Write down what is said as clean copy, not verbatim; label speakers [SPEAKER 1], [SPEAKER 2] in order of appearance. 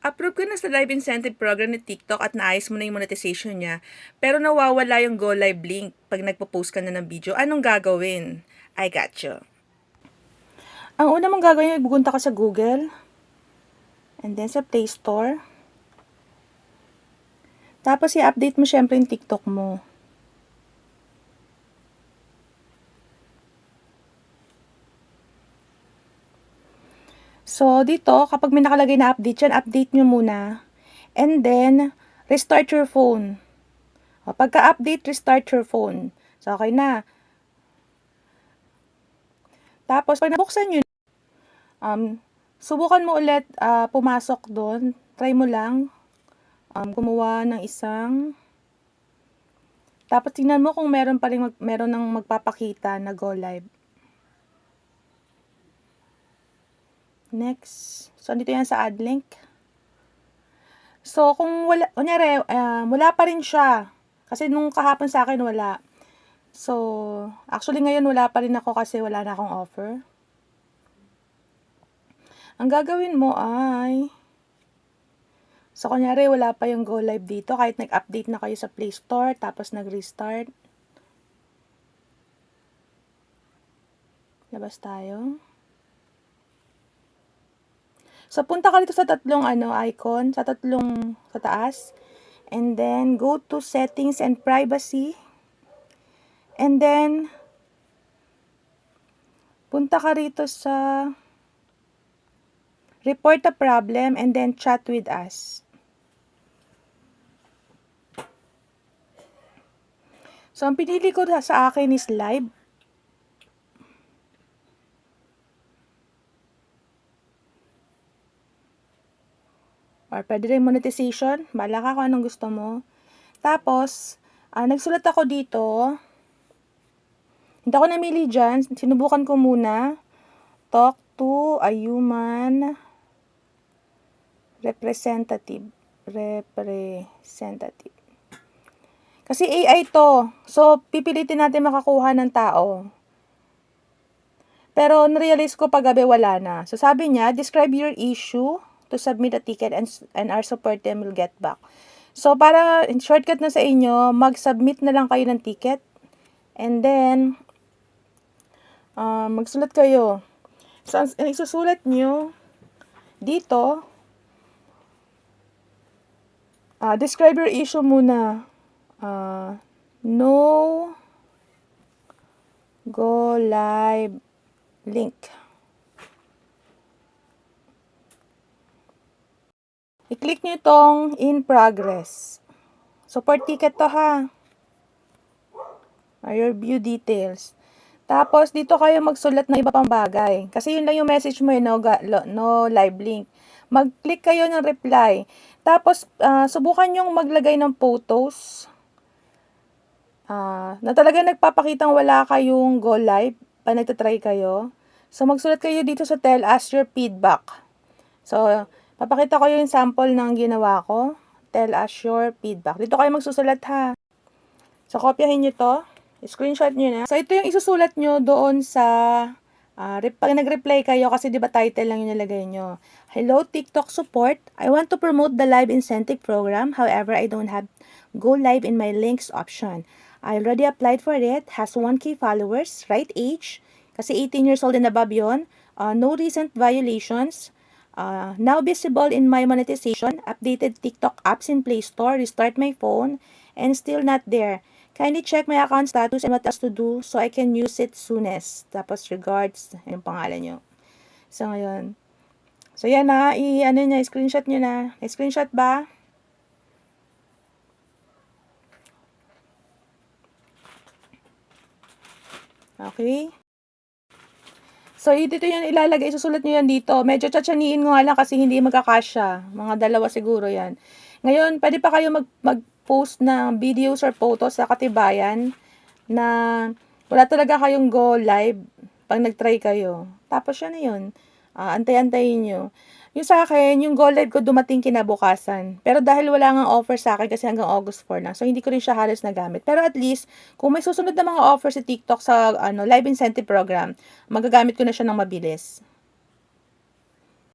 [SPEAKER 1] Approve ka na sa live incentive program ni TikTok at naayos mo na yung monetization niya, pero nawawala yung go live link pag nagpo-post ka na ng video. Anong gagawin? I got you. Ang una mong gagawin ay pupunta ka sa Google, and then sa Play Store. Tapos i-update mo syempre yung TikTok mo. So, dito, kapag may nakalagay na update yan, update nyo muna. And then, restart your phone. O, pagka-update, restart your phone. So, okay na. Tapos, pag nabuksan nyo, subukan mo ulit pumasok doon. Try mo lang. Kumuha ng isang. Tapos, tingnan mo kung meron pa rin meron ng magpapakita na go live. Next. So, dito yan sa add link. So, kung wala, kunyari, wala pa rin siya. Kasi nung kahapon sa akin, wala. So, actually ngayon wala pa rin ako kasi wala na akong offer. Ang gagawin mo ay, so, kunyari, wala pa yung go live dito. Kahit nag-update na kayo sa Play Store, tapos nag-restart. Labas tayo. So, punta ka dito sa tatlong icon, sa taas. And then, go to Settings and Privacy. And then, punta ka rito sa Report a Problem and then Chat with Us. So, ang pinili ko sa akin is Live. Or pwede rin monetization. Bahala ka kung anong gusto mo. Tapos, nagsulat ako dito. Hindi ako namili dyan. Sinubukan ko muna. Talk to a human representative. Kasi AI to. So, pipilitin natin makakuha ng tao. Pero, narealize ko paggabi wala na. So, sabi niya, describe your issue to submit a ticket and our support team will get back. So, para shortcut na sa inyo, mag-submit na lang kayo ng ticket. And then, magsulat kayo. So, ang isusulat nyo, dito, describe your issue muna. No go live link. I-click nyo itong in progress. So, per ticket to ha. Your view details. Tapos, dito kayo magsulat ng iba pang bagay. Kasi yun lang yung message mo, no live link. Mag-click kayo ng reply. Tapos, subukan yung maglagay ng photos. Na talaga nagpapakitang wala kayong go live pag nagtatry kayo. So, magsulat kayo dito sa tell us your feedback. So, papakita ko yung sample ng ginawa ko. Tell us your feedback. Dito kayo magsusulat ha. So, kopyahin nyo to. Screenshot nyo na. So, ito yung isusulat nyo doon sa pag nag-reply kayo kasi di ba title lang yung nilagay nyo. Hello, TikTok support. I want to promote the live incentive program. However, I don't have go live in my links option. I already applied for it. Has 1K followers. Right age. Kasi 18 years old and above yun. No recent violations. Now visible in my monetization, updated TikTok apps in Play Store, restart my phone, and still not there. Kindly check my account status and what else to do so I can use it soonest. Tapos regards, yung pangalan nyo. So, ngayon. So, yan na, screenshot nyo na. Screenshot ba? Okay. So, dito yan ilalagay. Isusulat nyo yan dito. Medyo tsatsaniin ko nga lang kasi hindi magkakasya. Mga dalawa siguro yan. Ngayon, pwede pa kayo mag-post ng videos or photos sa katibayan na wala talaga kayong go live pag nag-try kayo. Tapos yan na yun. Antay-antayin nyo. Yung sa akin, yung go live ko dumating kinabukasan. Pero dahil wala nga offer sa akin kasi hanggang August 4 na. So, hindi ko rin siya halos nagamit. Pero at least, kung may susunod na mga offer sa TikTok sa live incentive program, magagamit ko na siya ng mabilis.